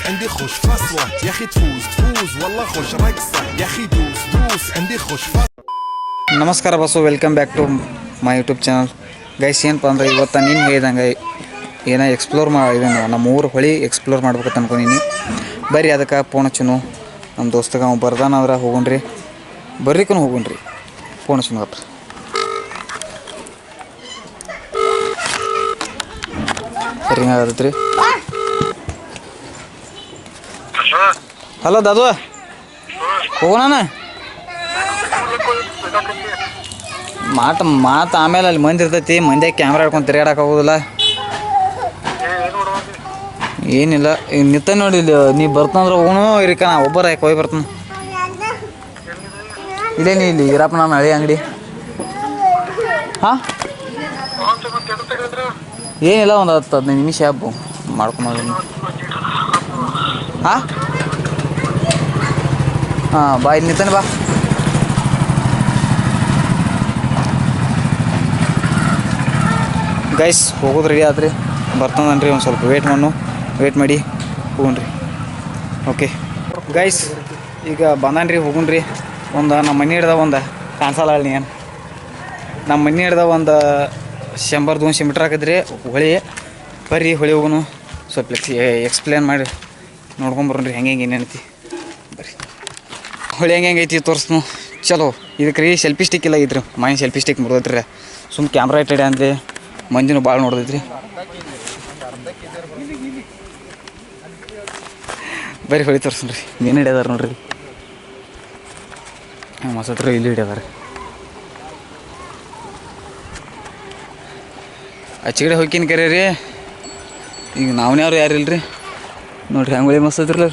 عندي خوش فصلة يا أخي تفوز والله خوش رقصة يا أخي دوس عندي خوش فصلة. ನಮಸ್ಕಾರ ಬಸ್ಸು, welcome back to my YouTube channel. Guys ಏನಪ್ಪ ಅಂದ್ರೆ ಇವತ್ತು ನೀನು ಹೇಳಿದಂಗೆ ಏನೋ ಎಕ್ಸ್ಪ್ಲೋರ್ ಇದನ್ನು ನಮ್ಮ ಊರು ಹೊಳಿ ಎಕ್ಸ್ಪ್ಲೋರ್ ಮಾಡ್ಬೇಕಂತ ಅನ್ಕೊಂಡೀನಿ. ಬರ್ರಿ ಅದಕ್ಕೆ ಫೋನ್ ಹಚ್ಚುನು ನಮ್ಮ ದೋಸ್ತಗೆ ಅವ್ನು ಬರ್ದಾನಂದ್ರೆ ಹೋಗೋಣ್ರಿ, ಬರ್ರಿಕನು ಹೋಗೋಣ್ರಿ. ಫೋನ್ ಹಚ್ಚುನು ಹತ್ರ ಸರಿ ಆಗತ್ರಿ. ಹಲೋ ದಾದು, ಹೋಗೋಣ. ಮಾತು ಆಮೇಲೆ ಅಲ್ಲಿ ಮಂದಿ ಇರ್ತೈತಿ, ಮಂದಿಯಾಗ ಕ್ಯಾಮ್ರಾ ಹಿಡ್ಕೊಂಡು ತಿರುಗಾಡಕ್ಕೆ ಆಗೋದಿಲ್ಲ. ಏನಿಲ್ಲ ಈಗ ನಿಂತ ನೋಡಿ, ಇಲ್ಲಿ ನೀ ಬರ್ತಂದ್ರೆ ಹೋಗೋಣ, ಇರಿಕ ನಾ ಒಬ್ಬರ ಯಾಕೆ ಹೋಗಿ ಬರ್ತಾನೆ. ಇಲ್ಲೇ ನೀ ಇಲ್ಲಿ ಇರಪ್ಪ, ನಾನು ಹಳೆ ಅಂಗಡಿ. ಹಾಂ ಏನಿಲ್ಲ, ಒಂದು 10-15 ನಿಮಿಷ ಹಬ್ಬ ಮಾಡ್ಕೊಂಡು. ಹಾಂ ಹಾಂ ಬಾ, ಇಲ್ಲಿ ನಿಂತಾನೆ ಬಾ. ಗೈಸ್ ಹೋಗೋದು ರೆಡಿ ಆದ್ರಿ, ಬರ್ತಂದನ್ರಿ. ಒಂದು ಸ್ವಲ್ಪ ವೇಟ್ ಮಾಡಿ ಹೋಗೋಣ್ರಿ. ಓಕೆ ಗೈಸ್ ಈಗ ಬಂದನ್ರಿ, ಹೋಗೋಣ್ರಿ. ಒಂದು ನಮ್ಮ ಮನೆ ಹಿಡ್ದ ಒಂದು ಕಾಣಿಸಲ್ಲ ಅಲ್ಲಿ ಏನು, ನಮ್ಮ ಮನೆ ಹಿಡ್ದ ಒಂದು 100-200 ಮೀಟ್ರ್ ಹಾಕಿದ್ರಿ ಹೊಳಿ. ಬರ್ರಿ ಹೊಳಿ ಹೋಗೋನು, ಸ್ವಲ್ಪ ಎಕ್ಸ್ಪ್ಲೇನ್ ಮಾಡಿ ನೋಡ್ಕೊಂಬರ್ರಿ ಹೆಂಗೆ ಏನೇನೈತಿ. ಬರ್ರಿ ಹೊಳಿ ಹೆಂಗೆ ಐತಿ ತೋರಿಸ್ನು. ಚಲೋ ಇದಕ್ಕೆ ರೀ ಸೆಲ್ಫಿ ಸ್ಟಿಕ್ ಇಲ್ಲ ಇದ್ರಿ, ಮೈನ್ ಸೆಲ್ಫಿ ಸ್ಟಿಕ್ ಮುರಿದೈತ್ರಿ. ಸುಮ್ಮನೆ ಕ್ಯಾಮ್ರಾ ಇಟ್ಟಿಡೆ ಅಂದೆ, ಮಂದಿನೂ ಭಾಳ ನೋಡ್ದೈತ್ರಿ. ಬರೀ ಹೊಳಿ ತೋರಿಸ್ರಿ, ಏನು ಹಿಡಿಯದಾರ ನೋಡ್ರಿ. ಮಸತ್ರ ಇಲ್ಲಿ ಹಿಡಿಯದಾರ. ಆಚೆಗಡೆ ಹೋಗಿನ ಕರೆ ರೀ. ಈಗ ನಾವ್ನ್ಯಾರು ಯಾರು ಇಲ್ರಿ ನೋಡ್ರಿ, ಹಂಗೆ ಮಸ್ತ್ ಐತ್ರಲ್ಲ.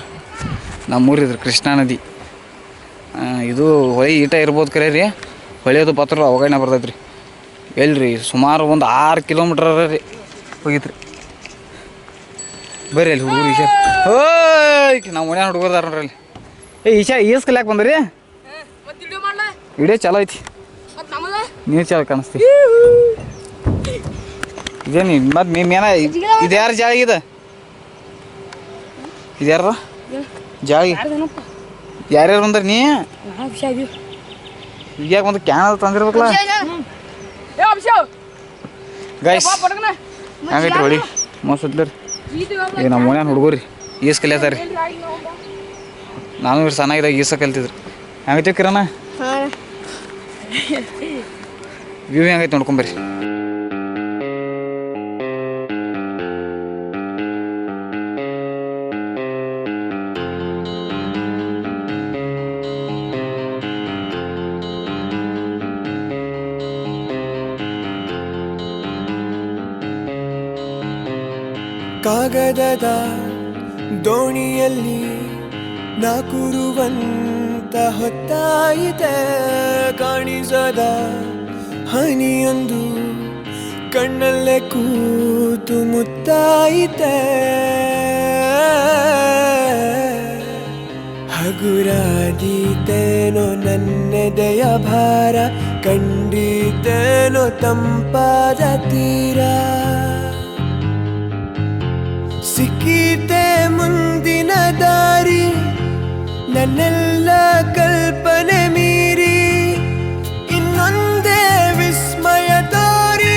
ನಮ್ಮೂರಿದ್ರಿ ಕೃಷ್ಣಾ ನದಿ. ಇದು ಹೊಳಿ ಈಟ ಇರ್ಬೋದು ಕರೆ ರೀ. ಹೊಳಿಯೋದು ಪಾತ್ರ ಅವಗಾಡಿನ ಬರ್ತೈತ್ರಿ. ಎಲ್ರಿ ಸುಮಾರು ಒಂದು 6 ಕಿಲೋಮೀಟ್ರ್ ರೀ ಹೋಗಿತ್ರಿ. ಬರ್ರಿ ಅಲ್ಲಿ ಹುಡುಗರು ಈಶಾ, ಓಯ್ ನಾವು ಮನೆ ಹುಡುಗರ್ದಾರ ನೋಡ್ರಿ ಅಲ್ಲಿ. ಈಶಾ ಈಸ್ಕಲ್ಯಾಕೆ ಬಂದ್ರಿ? ವಿಡಿಯೋ ಚಲೋ ಐತಿ, ನೀರು ಚಲೋ ಕಾಣಿಸ್ತಿ. ಇದೇನು ಮತ್ತು ಮೇನ ಇದು ಯಾರು ಜಾಳಿ? ಇದು ಯಾರ ಜಾಳಿ? ಯಾರ್ಯಾರು ಬಂದ್ರಿ? ನೀ ಈಗ ಯಾಕೆ ಒಂದು ಕ್ಯಾನ್ ತಂದಿರ್ಬೇಕಲ್ಲ. ಗೈಸ್ ಹಂಗೈತ್ರಿ ಹೊಳಿ ಮಸ್ತ್ ರೀ. ಈಗ ನಮ್ಮ ಮನ್ಯಾನ ಹುಡುಗರು ಈಸ್ ಕಲಿಯತ್ತಾರ ರೀ. ನಾನು ಇವ್ರು ಸಣ್ಣಾಗಿದ್ದಾಗ ಈಸ ಕಲ್ತಿದ್ರಿ. ಹಂಗೈತಿ ಕಿರಣ ವ್ಯೂ ಹೆಂಗೈತೆ ನೋಡ್ಕೊಂಬರ್ರಿ. ಕಾಗದದ ದೋಣಿಯಲ್ಲಿ ನಾಕುರುವಂತ ಹೊತ್ತಾಯಿತೆ, ಕಾಣಿಸದ ಹನಿಯೊಂದು ಕಣ್ಣಲ್ಲೇ ಕೂತು ಮುತ್ತಾಯಿತೆ. ಹಗುರಾದೀತೇನೋ ನನ್ನೆದೆಯ ಭಾರ, ಕಂಡೀತೇನೋ ತಂಪಾದ ತೀರ. ಸಿಕ್ಕೀತೆ ಮುಂದಿನ ದಾರಿ, ನನ್ನೆಲ್ಲ ಕಲ್ಪನೆ ಮೀರಿ ಇನ್ನೊಂದೇ ವಿಸ್ಮಯ ತೋರಿ.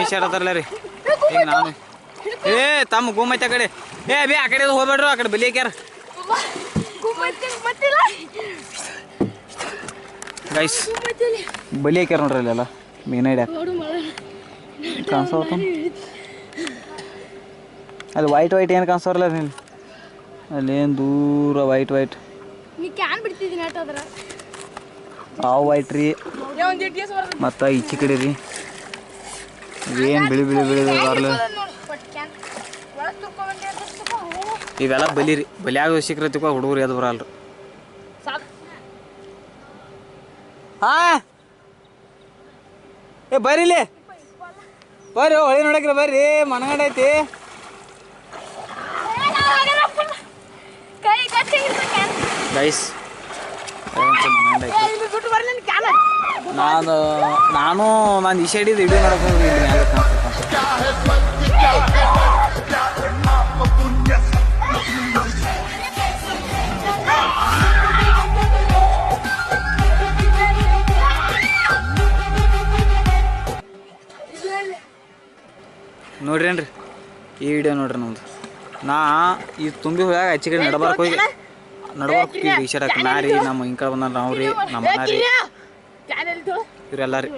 ಈಶಾಡತ್ತಾರಲ್ಲ ರೀ. ಈಗ ನಾನು ತಮ್ಮ ಗೋಮೈತೆ ಆ ಕಡೆ ಬೇ ಆ ಕಡೆ ಹೋಗ್ಬೇಡ್ರು, ಆ ಕಡೆ ಬಲಿ ಹಾಕ್ಯಾರ ಗೈಸ್. ಬಲಿ ಹಾಕ್ಯಾರ ನೋಡ್ರಿ ಅಲ್ಲೆಲ್ಲ ಮೀನ ಹಿಡ್ಯಾಕ ಕಾಣಿಸ್ತಾವ. ಅಲ್ಲಿ ವೈಟ್ ಏನು ಕಾಣಿಸ್ತಾರಲ್ಲ ನೀನು, ಅಲ್ಲೇನು ದೂರ ವೈಟ್ ಹಾವು ವೈಟ್ ರೀ. ಮತ್ತು ಈಚೆ ಕಡೆ ರೀ ಏನು ಬಿಳಿ ಬಿಳಿ ಬಿಳಿ ಬಾರ್ಲ ಇವೆಲ್ಲ ಬಲಿ ರೀ ಬಲಿಯಾಗ ಸಿಕ್ರತಿಕೋ ಹುಡುಗರು ಎದ್ದು ಬರಲ್ರಿ ಹಾಂ ಏ ಬರ್ರಿ ಬರ್ರಿ ಹೊಳಿ ನೋಡಕ್ರಿ ಬರ್ರಿ ಮನಗಂಡ ಐತಿ ಗೈಸ್ ನಾನು ಈ ಸೈಡಿದ್ದು ವಿಡಿಯೋ ನೋಡಕ್ಕೆ ನೋಡ್ರಿ ಏನ್ರಿ ಈ ವಿಡಿಯೋ ನೋಡ್ರಿ ನಮ್ದು ನಾ ಈ ತುಂಬಿ ಹೋದಾಗ ಆಚೆ ಕಡೆ ನಡಬಾರ್ಕ್ ಹೋಗಿ ಈ ಸೈಡಕ್ಕೆ ನಾ ರೀ ನಮ್ಮ ಹಿಂಗೆ ಬಂದ ನಾವು ರೀ ನಮ್ಮ ಅಣ್ಣ ರೀ ಇವರೆಲ್ಲ ರೀ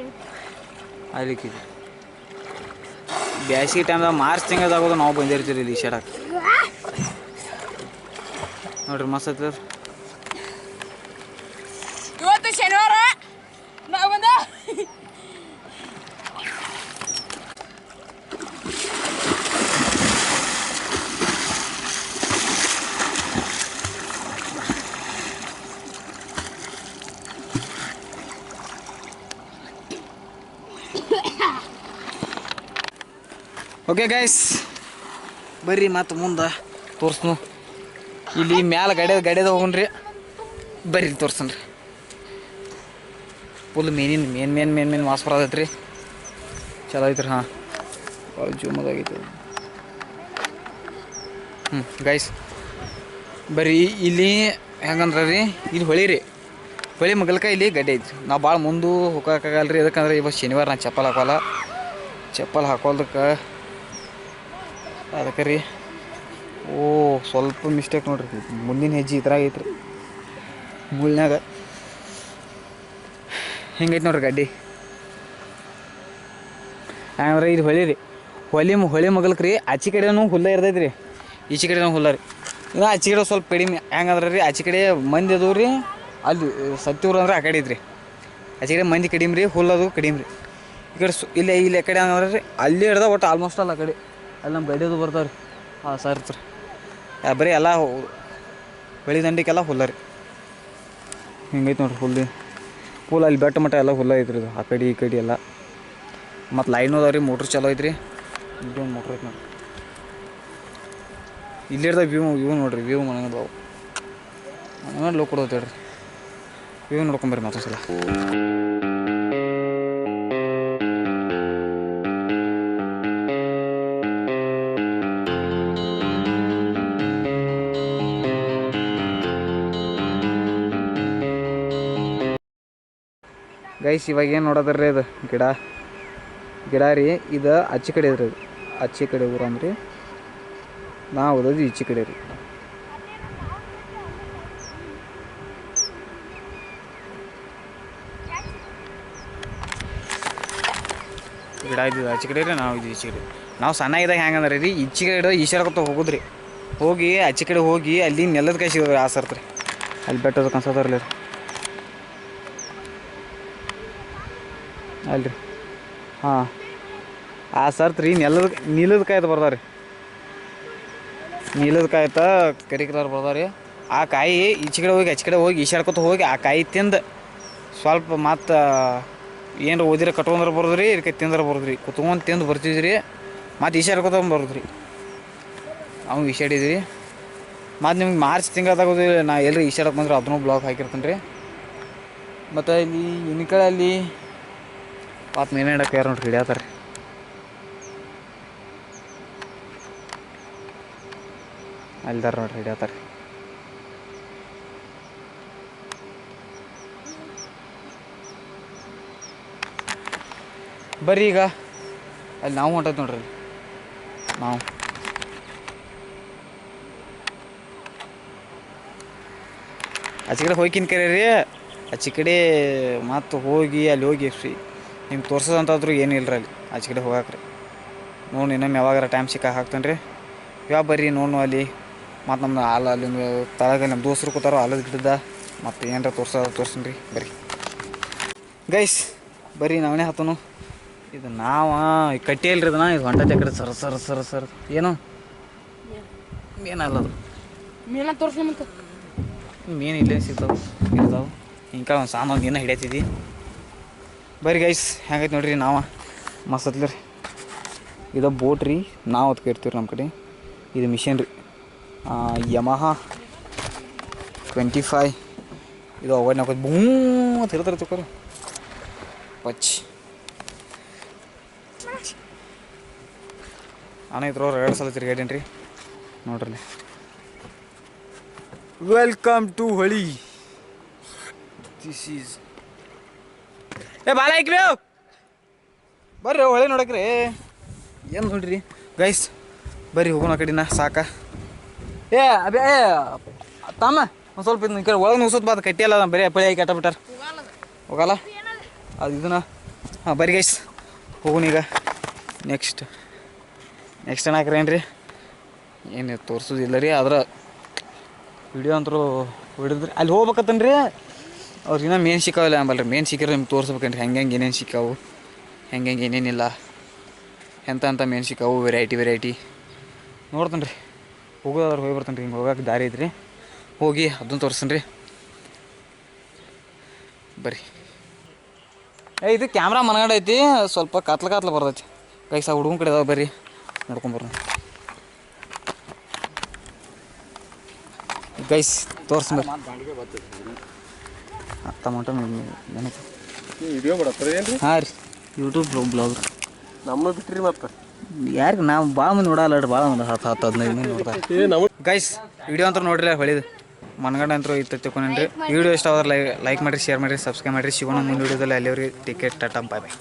ಅದಕ್ಕೆ ಬ್ಯಾಸಿಗೆ ಟೈಮ್ದಾಗ ಮಾರ್ಚ್ ತಿಂಗಳದಾಗೋದು ನಾವು ಬಂದಿರ್ತೀವಿ ಇಲ್ಲಿ ಈ ಸೈಡಕ್ಕೆ ನೋಡ್ರಿ ಮಸ್ತ್ ಐತಿ ಇವತ್ತು ಶನಿವಾರ ನಾವು ಬಂದ ಓಕೆ ಗೈಸ್ ಬರ್ರಿ ಮತ್ತು ಮುಂದೆ ತೋರಿಸ್ನು ಇಲ್ಲಿ ಮ್ಯಾಲೆ ಗಡ್ಯದ ಹೋಗೋಣ್ರಿ ಬರ್ರಿ ತೋರ್ಸನ್ರಿ ಫುಲ್ ಮೇನ್ ವಾಸ್ ಬರೋದೈತೆ ರೀ ಚಲೋ ಐತ್ರಿ ಹಾಂ ಜೂಮದಾಗೈತೆ ಗೈಸ್ ಬರ್ರಿ ಇಲ್ಲಿ ಹೆಂಗಂದ್ರೆ ರೀ ಇಲ್ಲಿ ಹೊಳಿ ಮಗಲ್ಕ ಇಲ್ಲಿ ಗಡ್ಡೆ ಐತ್ರಿ ನಾವು ಭಾಳ ಮುಂದೆ ಹೋಗೋಕ್ಕಾಗಲ್ರಿ ಅದಕ್ಕಂದ್ರೆ ಇವತ್ತು ಶನಿವಾರ ನಾನು ಚಪ್ಪಲ್ ಹಾಕೋಲ್ದಕ್ಕೆ ಅದಕ್ಕೆ ರೀ ಓ ಸ್ವಲ್ಪ ಮಿಸ್ಟೇಕ್ ನೋಡ್ರಿ ಮುಂದಿನ ಹೆಜ್ಜೆ ಈ ಥರ ಐತ್ರಿ ಮುಳ್ಳ್ಯಾಗ ಹಿಂಗೈತೆ ನೋಡ್ರಿ ಗಾಡಿ ಹಂಗಂದ್ರೆ ಇದು ಹೊಳಿ ಮಗಲ್ಕ್ ರೀ ಆಚೆ ಕಡೆನೂ ಹುಲ್ಲ ಇರ್ತೈತೆ ರೀ ಈಚೆ ಕಡೆನೂ ಹುಲ್ಲ ರೀ ಇನ್ನು ಆಚೆ ಕಡೆ ಸ್ವಲ್ಪ ಕಡಿಮೆ ಹೆಂಗಂದ್ರೆ ರೀ ಆಚೆ ಕಡೆ ಮಂದಿ ಅದು ರೀ ಅಲ್ಲಿ ಸತ್ತಿವ್ರು ಅಂದ್ರೆ ಆ ಕಡೆ ಐತ್ರಿ ಆಚೆ ಕಡೆ ಮಂದಿ ಕಡಿಮೆ ರೀ ಹುಲ್ಲದು ಕಡಿಮೆ ರೀ ಈ ಕಡೆ ಇಲ್ಲಿ ಕಡೆ ಹಂಗಂದ್ರೆ ರೀ ಅಲ್ಲಿ ಹಿಡ್ದ ಒಟ್ಟು ಆಲ್ಮೋಸ್ಟ್ ಅಲ್ಲ ಆ ಕಡೆ ಅಲ್ಲಿ ನಮ್ಮ ಗಡಿಯದು ಬರ್ತಾವೆ ರೀ ಹಾಂ ಸರ್ ರೀ ಬರೀ ಎಲ್ಲ ಹೊಳಿ ದಂಡಿಗೆಲ್ಲ ಹುಲ್ಲ ರೀ ಹಿಂಗೈತೆ ನೋಡ್ರಿ ಫುಲ್ ಅಲ್ಲಿ ಬೆಟ್ಟ ಮಟ್ಟ ಎಲ್ಲ ಹುಲ್ಲ ಐತ್ರಿ ಇದು ಆ ಕಡೆ ಈ ಕಡೆ ಎಲ್ಲ ಮತ್ತು ಲೈನು ಅದಾವ ರೀ ಮೋಟ್ರ್ ಚಲೋ ಐತ್ರಿ ಇದೊಂದು ಮೋಟ್ರ್ ಐತೆ ನೋಡ್ರಿ ಇಲ್ಲಿ ಹಿಡ್ದಾಗ ವ್ಯೂ ನೋಡ್ರಿ ವ್ಯೂ ಮನಗದವು ಲೋ ಕೊಡೋದು ಹೇಳ್ರಿ ವ್ಯೂ ನೋಡ್ಕೊಂಬರ್ರಿ ಮತ್ತೊಂದು ಸಲ ಗೈಸ್ ಇವಾಗ ಏನು ನೋಡೋದ್ರಿ ಅದು ಗಿಡ ರೀ ಇದು ಆಚೆ ಕಡೆ ಇದ್ರಿ ಅದು ಆಚೆ ಕಡೆ ಊರು ಅಂದ್ರಿ ನಾವು ಓದೋದು ಈಚೆ ಕಡೆ ರೀ ಗಿಡ ಇದ್ದಿದ್ದು ಆಚೆ ಕಡೆ ರೀ ನಾವು ಇದು ಈಚೆ ಕಡೆ ನಾವು ಸಣ್ಣಗಿದಾಗ ಹೆಂಗಂದ್ರೆ ರೀ ಈಚೆ ಕಡೆ ಈಶಾಡ್ಕೊತ ಹೋಗೋದ್ರಿ ಹೋಗಿ ಆಚೆ ಕಡೆ ಹೋಗಿ ಅಲ್ಲಿ ನೆಲದ ಕೈ ಸಿಗೋದ್ರಿ ಆ ಸರ್ತ್ರಿ ಅಲ್ಲಿ ಬೆಟ್ಟದ ಕನ್ಸೋದ್ರಲ್ಲ ರೀ ಅಲ್ರಿ ಹಾಂ ಆ ಸರ್ತ್ ರೀ ನೀಲದ ಕಾಯ್ದು ಬರ್ದಾವ ರೀ ನೀಲದ ಕಾಯ್ತ ಕರಿ ಕಲರ್ ಬರ್ದಾವ ರೀ ಆ ಕಾಯಿ ಈಚೆ ಕಡೆ ಹೋಗಿ ಆಚೆ ಕಡೆ ಹೋಗಿ ಈಶಾಡ್ಕೊತ ಹೋಗಿ ಆ ಕಾಯಿ ತಿಂದು ಸ್ವಲ್ಪ ಮತ್ತು ಏನು ಓದಿರ ಕಟ್ಕೊಂಡ್ರೆ ಬರೋದು ರೀ ಇದಕ್ಕೆ ತಿಂದ್ರೆ ಬರೋದು ರೀ ಕುತ್ಕೊಂಡು ತಿಂದು ಬರ್ತಿದ್ವಿ ರೀ ಮತ್ತು ಈಶಾಡ್ಕೊತ ಬರೋದು ರೀ ನಾವು ಈಶಾಡಿದ್ವಿ ಮತ್ತು ನಿಮ್ಗೆ ಮಾರ್ಚ್ ತಿಂಗಳದಾಗ ನಾ ಎಲ್ಲರೂ ಈಶಾಡಕ್ಕೆ ಬಂದ್ರೆ ಅದನ್ನೂ ಬ್ಲಾಗ್ ಹಾಕಿರ್ತೀನಿ ರೀ ಮತ್ತು ಇಲ್ಲಿ ಇನ್ಕಳಲ್ಲಿ ಪಾತ್ ಮೀನು ಹಿಡಕ್ಕೆ ಯಾರು ನೋಡ್ರಿ ಹಿಡಿಯತ್ತಾರೆ ಅಲ್ದಾರ ನೋಡ್ರಿ ಹಿಡಿಯತ್ತಾರೆ ಬರ್ರಿ ಈಗ ಅಲ್ಲಿ ನಾವು ಹೊಂಟೈತೆ ನೋಡ್ರಿ ನಾವು ಆಚೆ ಕಡೆ ಹೋಗಿನ ಕರೆ ರೀ ಆಚೆ ಕಡೆ ಮತ್ತು ಹೋಗಿ ಅಲ್ಲಿ ಹೋಗಿ ನಿಮ್ಗೆ ತೋರ್ಸೋದಂತಾದ್ರು ಏನಿಲ್ಲ ರೀ ಅಲ್ಲಿ ಆಚೆ ಕಡೆ ಹೋಗಾಕ್ರಿ ನೋಡಿ ಇನ್ನೊಮ್ಮೆ ಯಾವಾಗಾರ ಟೈಮ್ ಸಿಕ್ಕಾಗ ಹಾಕ್ತಾನೆ ರೀ ಯಾವ ಬರ್ರಿ ನೋಡು ಅಲ್ಲಿ ಮತ್ತು ನಮ್ಮ ಅಲ್ಲಿಂದ ತಳಗ ನಮ್ಮ ದೋಸ್ತರು ಕೂತಾರೋ ಅಲ್ಲದ ಗಿಡದ ಮತ್ತು ಏನಾರ ತೋರ್ಸೀನಿ ರೀ ಬರ್ರಿ ಗೈಸ್ ಬರ್ರಿ ನಾವೇ ಹತ್ತನು ಇದು ನಾವು ಕಟ್ಟಿ ಇಲ್ರಿ ಇದನ್ನ ಇದು ಹೊಂಟೈತೆ ಕಡೆ ಸರ್ ಏನು ಮೀನಲ್ಲ ಅದು ಮೀನ ತೋರಿಸಿ ಮತ್ತೆ ಮೀನು ಇಲ್ಲೇ ಸಿಗ್ತಾವೆ ಇರ್ತಾವೆ ಹಿಂಗೆ ಒಂದು ಸಾಮಾನು ಮೀನ ಹಿಡಿಯತ್ತಿದ್ದಿ ಬರ್ರಿ ಗೈಸ್ ಹೆಂಗೈತೆ ನೋಡ್ರಿ ನಾವು ಮಸ್ತತ್ಲಿ ರೀ ಇದು ಬೋಟ್ ರೀ ನಾವು ಅದಕ್ಕೆ ಇರ್ತೀವಿ ನಮ್ಮ ಕಡೆ ಇದು ಮಿಷನ್ ರೀ ಯಮಹ 25 ಇದು ಅವಾಯ್ಡ್ ನಾಕೋದು ಬೂ ಅಂತ ಇರ್ತಾರೆ ತಗೋರಿ ಪಚ್ ಅಣ್ಣ ಇದ್ರವ್ರು 2 ಸಲ ತಿರ್ಗಾಡೇನಿ ರೀ ನೋಡ್ರಿ ವೆಲ್ಕಮ್ ಟು ಹೊಳಿ ದಿಸ್ ಈಸ್ ಏ ಬಾಲ ಐಕ್ರಿ ಬರ್ರಿ ಹೊಳೆ ನೋಡಕ್ರಿ ಏನು ನೋಡ್ರಿ ಗೈಸ್ ಬರ್ರಿ ಹೋಗೋಣ ಆ ಕಡೆನ ಸಾಕ ಏ ಅಬೇ ಏ ತಮ್ಮ ಒಂದು ಸ್ವಲ್ಪ ಇದನ್ನ ಈ ಕಡೆ ಒಳಗೆ ನುಗ್ಸೋದು ಬಾದ ಕಟ್ಟಿಯಲ್ಲ ಬರೀ ಪಳಿ ಹಾಕಿ ಕಟ್ಟಬಿಟ್ಟಾರ ಹೋಗಲ್ಲ ಅದು ಇದನ್ನ ಹಾಂ ಬರ್ರಿ ಗೈಸ್ ಹೋಗೋಣ ಈಗ ನೆಕ್ಸ್ಟ್ ಏನಾಕ್ರಿ ಏನು ರೀ ಏನು ತೋರಿಸೋದಿಲ್ಲ ರೀ ಆದ್ರೆ ವಿಡಿಯೋ ಅಂತರೂ ಹೊಡಿದ್ರಿ ಅಲ್ಲಿ ಹೋಗ್ಬೇಕತ್ತನ್ ರೀ ಅವ್ರಿಗೆ ಇನ್ನೂ ಮೇನ್ ಸಿಕ್ಕಾವಿಲ್ಲ ಅಂಬಲ್ರಿ ಮೇನ್ ಸಿಕ್ಕಿದ್ರೆ ನಿಮ್ಗೆ ತೋರಿಸ್ಬೇಕನ್ರಿ ಹೆಂಗೆ ಏನೇನು ಸಿಕ್ಕಾವು ಹೆಂಗೆ ಏನೇನಿಲ್ಲ ಎಂತ ಮೇನ್ ಸಿಕ್ಕಾವು ವೆರೈಟಿ ನೋಡ್ತಾನೆ ರೀ ಹೋಗೋದಾದ್ರೆ ಹೋಗಿ ಬರ್ತಾನೆ ರೀ ಹಿಂಗೆ ಹೋಗೋಕೆ ದಾರಿ ಐತ್ರಿ ಹೋಗಿ ಅದನ್ನು ತೋರಿಸ್ತಾನೆ ರೀ ಬರ್ರಿ ಇದು ಕ್ಯಾಮ್ರಾ ಮನಗಡೆ ಐತಿ ಸ್ವಲ್ಪ ಕಾತ್ಲ ಬರ್ತೈತಿ ಕೈಸ ಹುಡುಗನ ಕಡೆ ಅದಾವ ಬರ್ರಿ ನೋಡ್ಕೊಂಬರ್ರಿ ಗೈಸ್ ತೋರಿಸ್ರಿ ಟೊಮೊಟೊ ವಿಡಿಯೋ ಮಾಡತ್ತಾರೆ ಏನ್ರಿ ಹಾಂ ರೀ ಯೂಟ್ಯೂಬ್ ಬ್ಲಾಗ್ ನಮ್ಮ ಬಿಟ್ರಿ ಮತ್ತೆ ಯಾರಿಗೆ ನಾವು ಭಾಳ ಮಂದಿ ನೋಡಲ್ಲ ಭಾಳ ಮಂದಿ 10-15 ಮಂದಿ ನೋಡ್ತಾರೆ ಗೈಸ್ ವಿಡಿಯೋ ಅಂತ ನೋಡ್ರಿ ಹೊಳಿದು ಮನಗಂಡ ಅಂತೂ ಇತ್ತು ತಿಳ್ಕೊಂಡ್ರಿ ವಿಡಿಯೋ ಇಷ್ಟ ಆದ್ರೆ ಲೈಕ್ ಮಾಡಿರಿ ಶೇರ್ ಮಾಡಿರಿ ಸಬ್ಸ್ಕ್ರೈಬ್ ಮಾಡಿರಿ ಸಿಗೋಣ ಮುಂದೆ ವಿಡಿಯೋದಲ್ಲಿ ಅಲ್ಲಿವ್ರಿಗೆ ಟಿಕೆಟ್ ಟಾಟಾ ಬಾಯ್ ಬಾಯ್